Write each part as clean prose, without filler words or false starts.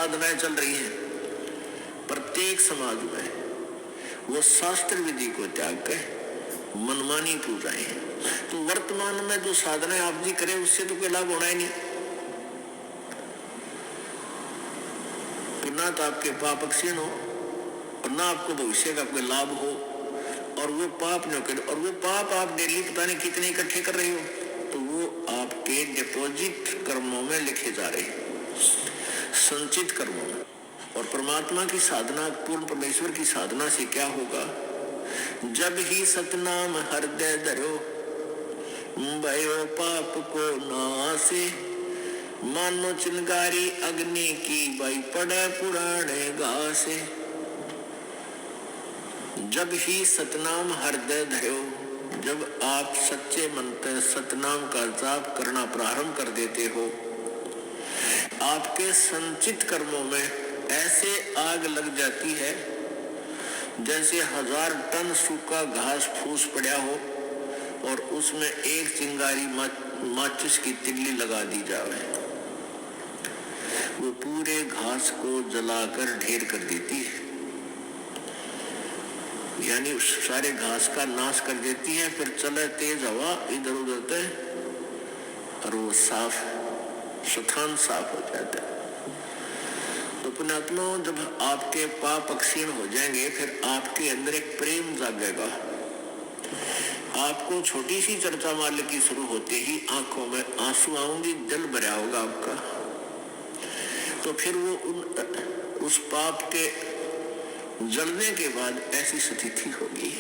साधनाएं चल रही हैं प्रत्येक समाज में, वो शास्त्र विधि को त्याग कर मनमानी पूजाएं हैं। तो वर्तमान में जो साधनाएं आप जी करें उससे तो कोई लाभ होना ही नहीं। तो ना तो आपके पाप क्षीण हो और ना आपको भविष्य का कोई लाभ हो, और वो पाप न करे, और वो पाप आप डेली पता नहीं कितने इकट्ठे कर रहे हो, तो वो आपके डिपॉजिट कर्मों में लिखे जा रहे हैं, संचित कर्मों में। और परमात्मा की साधना, पूर्ण परमेश्वर की साधना से क्या होगा? जब ही सतनाम हृदय धरो, भयो पाप को नासे, मानो चिंगारी अग्नि की बाई पड़े पुराने घासे। जब ही सतनाम हृदय धरो, जब आप सच्चे मन से सतनाम का जाप करना प्रारंभ कर देते हो, आपके संचित कर्मों में ऐसे आग लग जाती है जैसे 1000 टन सूखा घास फूस पड़ा हो और उसमें एक चिंगारी माचिस की तिल्ली लगा दी जाए, वो पूरे घास को जलाकर ढेर कर देती है, यानी उस सारे घास का नाश कर देती है। फिर चले तेज हवा इधर उधर से और वो साफ स्थान साफ हो जाता है। तो पुण्यात्मा, जब आपके पाप क्षीण हो जाएंगे फिर आपके अंदर एक प्रेम जागेगा। आपको छोटी सी चर्चा मार्ग की शुरू होते ही आंखों में आंसू आऊंगी, जल भरा होगा आपका। तो फिर वो उस पाप के जलने के बाद ऐसी स्थिति होगी,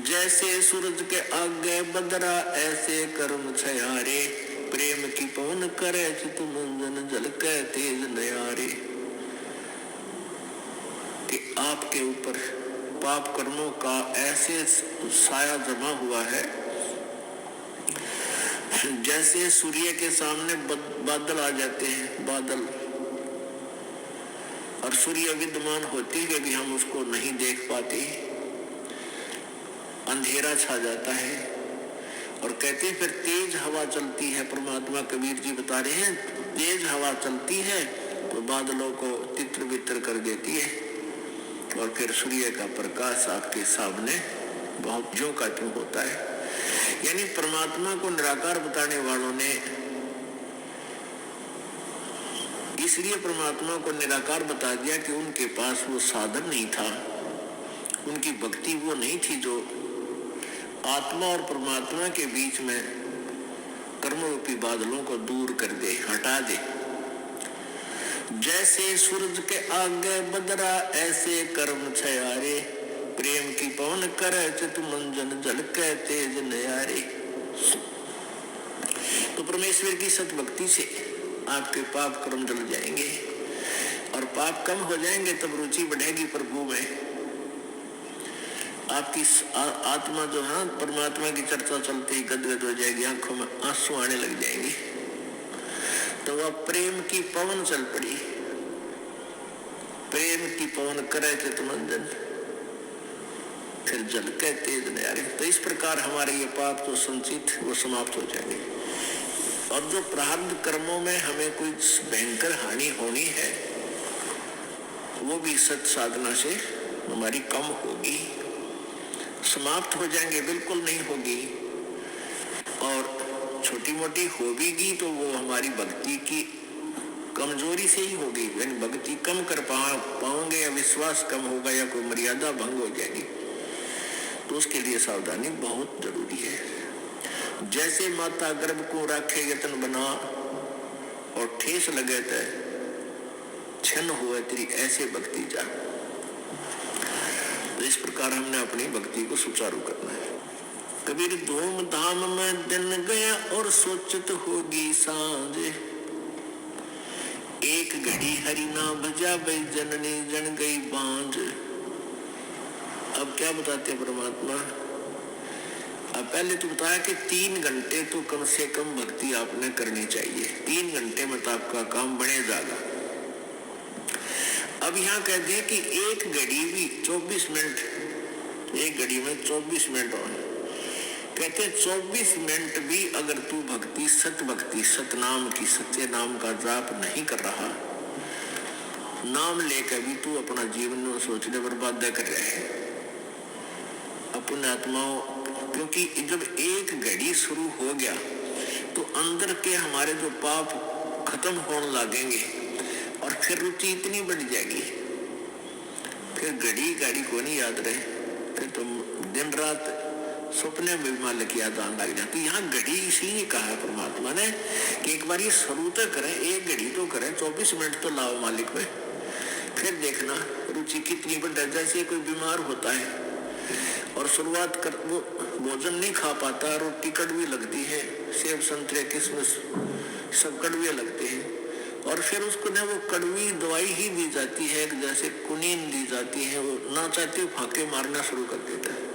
जैसे सूरज के आगे बदरा ऐसे कर्म छयारे, प्रेम की पवन करे चित मंजन झलके तेज नयारे। कि आपके ऊपर पाप कर्मों का ऐसे साया जमा हुआ है जैसे सूर्य के सामने बादल आ जाते हैं, बादल, और सूर्य विद्यमान होती है भी हम उसको नहीं देख पाते, अंधेरा छा जाता है। और कहते फिर तेज हवा चलती है, परमात्मा कबीर जी बता रहे हैं, तेज हवा चलती है तो बादलों को तितर बितर कर देती है, और फिर सूर्य का प्रकाश आपके सामने बहुत ज्यों का त्यों होता है। यानी परमात्मा को निराकार बताने वालों ने इसलिए परमात्मा को निराकार बता दिया कि उनके पास वो साधन नहीं था, उनकी भक्ति वो नहीं थी जो आत्मा और परमात्मा के बीच में कर्मरूपी बादलों को दूर कर दे, हटा दे। जैसे सूरज के आगे बदरा ऐसे कर्म छयारे, प्रेम की पवन करे चित मंजन झलके तेज नयारे। तो परमेश्वर की सत भक्ति से आपके पाप कर्म जल जाएंगे और पाप कम हो जाएंगे, तब रुचि बढ़ेगी प्रभु में। आपकी आत्मा जो है परमात्मा की चर्चा चलते ही गदगद हो जाएगी, आंखों में आंसू आने लग जाएंगे। तो वह प्रेम की पवन चल पड़ी, प्रेम की पवन करे चित मंजन फिर जल के तेज नयारे। तो इस प्रकार हमारे ये पाप तो संचित वो समाप्त हो जाएंगे, और जो प्रारब्ध कर्मों में हमें कोई भयंकर हानि होनी है वो भी सत साधना से हमारी कम होगी, समाप्त हो जाएंगे, बिल्कुल नहीं होगी। और छोटी मोटी होगी तो वो हमारी भक्ति की कमजोरी से ही होगी, यानी भक्ति कम कर पाओगे या विश्वास कम होगा या कोई मर्यादा भंग हो जाएगी, तो उसके लिए सावधानी बहुत जरूरी है। जैसे माता गर्भ को राखे यत्न बना और ठेस लगे तो छन हुए तेरी ऐसे भक्ति जा। तो इस प्रकार हमने अपनी भक्ति को सुचारू करना है। कबीर धूम धाम में दिन गया और सोचत होगी सांझ, एक घड़ी हरि ना भजा भाई जननी जन गई बांझ। अब क्या बताते हैं परमात्मा? अब पहले तो बताया कि 3 घंटे तो कम से कम भक्ति आपने करनी चाहिए, 3 घंटे में तो आपका काम बने जाएगा। अब यहाँ कह दिया कि एक घड़ी भी 24 मिनट, एक घड़ी में 24 मिनट और कहते 24 मिनट भी अगर तू भक्ति सत भक्ति सतनाम की सच्चे नाम का जाप नहीं कर रहा नाम लेकर भी तू अपना जीवन में सोचने बर्बाद कर रहा है अपने आत्माओं। क्योंकि जब एक घड़ी शुरू हो गया तो अंदर के हमारे जो पाप खत्म होने लगेंगे और फिर रुचि इतनी बढ़ जाएगी, फिर घड़ी को नहीं याद रहे, फिर तो दिन रात सपने में मालिक याद आने लग जाती। यहाँ घड़ी इसलिए कहा है परमात्मा ने कि एक बार ये शुरू तो करें, एक घड़ी तो करें, 24 मिनट तो लाओ मालिक में, फिर देखना रुचि कितनी बढ़। जैसे कोई बीमार होता है और शुरुआत कर वो भोजन नहीं खा पाता, रोटी कड़वी लगती है, सेब संतरे किशमिश सब कड़वे लगते हैं, और फिर उसको ना वो कड़वी दवाई ही दी जाती है, जैसे कुनीन दी जाती है, वो ना चाहते फांके मारना शुरू कर देता है।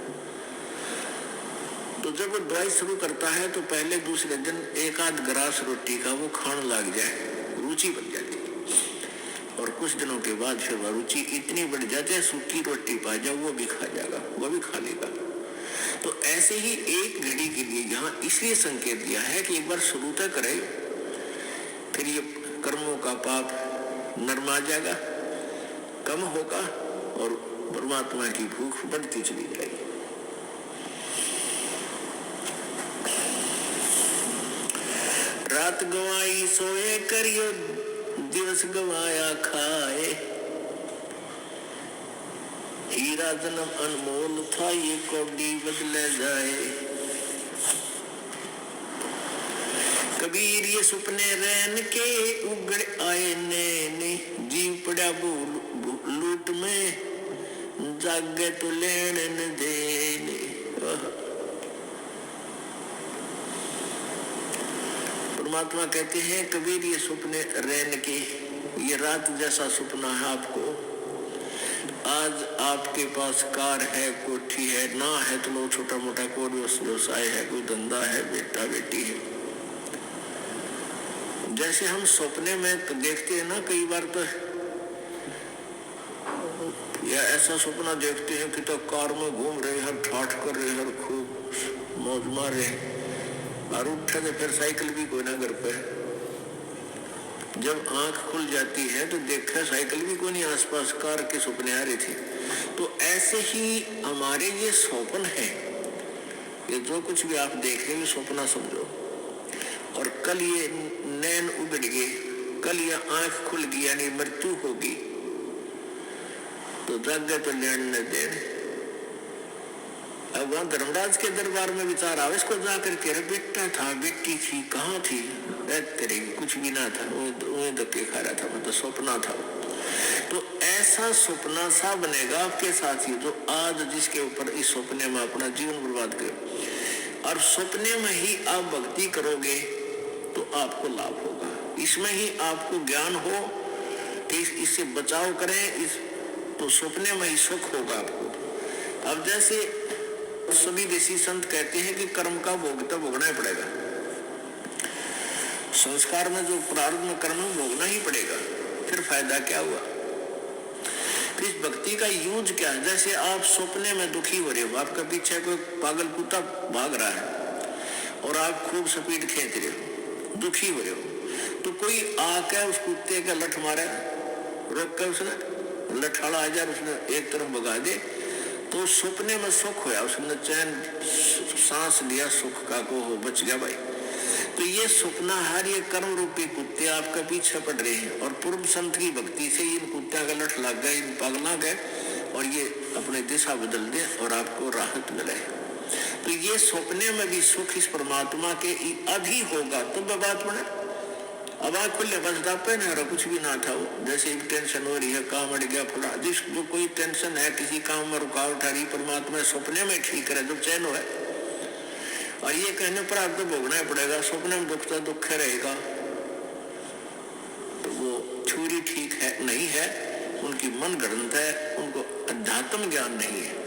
तो जब वो दवाई शुरू करता है तो पहले दूसरे दिन एक आध ग्रास रोटी का वो खाने लग जाए, रुचि बन जाती है, और कुछ दिनों के बाद फिर वह रुचि इतनी बढ़ जाती है, सूखी रोटी पा जाओ वो भी खा जाएगा, वो भी खा लेगा। तो ऐसे ही एक घड़ी के लिए यहाँ इसलिए संकेत दिया है कि एक बार शुरू तक करे, फिर ये कर्मों का पाप नरमा जाएगा, कम होगा और परमात्मा की भूख बढ़ती चली जाएगी। रात गवाई सोए करियो, दिवस गवाया खाए, हीरा जन्म अनमोल था ये कौड़ी बदले जाए। कबीर ये सुपने रैन के उगड़ आए नैने, जीव पड़ा लूट में जागे तो लेन न देने। परमात्मा कहते हैं कबीर ये सुपने रैन के, ये रात जैसा सुपना है आपको। आज आपके पास कार है, कोठी है, ना है तो लो छोटा मोटा कोई व्यवसाय है, कोई धंधा है, बेटा बेटी है। जैसे हम सपने में तो देखते हैं ना, कई बार तो या ऐसा सपना देखते हैं कि तो कार में घूम रहे हैं, ठाठ कर रहे हैं, खूब मौज मार रहे हैं, और उठे तो फिर साइकिल भी कोई ना घर पे। जब आंख खुल जाती है तो देखा साइकिल भी कोई नहीं आसपास, कार के सपने आ रही थी। तो ऐसे ही हमारे ये स्वप्न है, ये जो कुछ भी आप देख रहे हैं सपना समझो। और कल ये नैन उगड़ गए, कल ये आंख खुल गई, यानी मृत्यु होगी, तो जागे तो लेन न देने। अब वहां धर्मराज के दरबार में विचार आवे, इसको जाकर के बेटा था, बेटी थी, कहाँ थी, करेगी कुछ भी ना था, वो धक्के खा रहा था, मतलब सपना था। तो ऐसा सपना सा बनेगा आपके साथ ही, जो आज जिसके ऊपर इस सपने में अपना जीवन बर्बाद करे, और सपने में ही आप भक्ति करोगे तो आपको लाभ होगा, इसमें ही आपको ज्ञान हो कि इससे बचाव करें, इस तो सपने में ही सुख होगा आपको। अब जैसे सभी देशी संत कहते हैं कि कर्म का भोग तो भोगना ही पड़ेगा, संस्कार में जो प्रारब्ध में कर्म भोगना ही पड़ेगा, फिर फायदा क्या हुआ। तो इस भक्ति का यूज क्या है, जैसे आप सपने में दुखी हो रहे हो, आपका पीछे कोई पागल कुत्ता भाग रहा है और आप खूब स्पीड खींच रहे हो, दुखी हो रहे हो, तो कोई आकर उस कुत्ते का लठ मारे, रोक कर उसने लठाड़ा आ जाए, उसने एक तरफ भगा दे, तो सपने में सुख होया, उसने चैन सांस लिया सुख का, को हो बच गया भाई। तो ये सपना हर ये कर्म रूपी कुत्ते आपका पीछे पड़ रहे हैं, और पूर्व संत की भक्ति से इन कुत्ते का लठ लग गए, इन पागला गए, और ये अपने दिशा बदल दे और आपको राहत मिले। तो ये सपने में भी सुख इस परमात्मा के अभी होगा, तो बात बने। अब आँख खुले बस दापे ना, कुछ भी ना था वो, जैसे टेंशन हो रही है, काम अड़ गया फला, जिस जो कोई टेंशन है, किसी काम में रुकावट आ रही, परमात्मा सपने में ठीक करे जब चैन है। और ये कहने पर आपको भोगना ही पड़ेगा, सपने में दुख तो दुख रहेगा, तो वो छुरी ठीक है नहीं है, उनकी मन गणत है, उनको अध्यात्म ज्ञान नहीं है।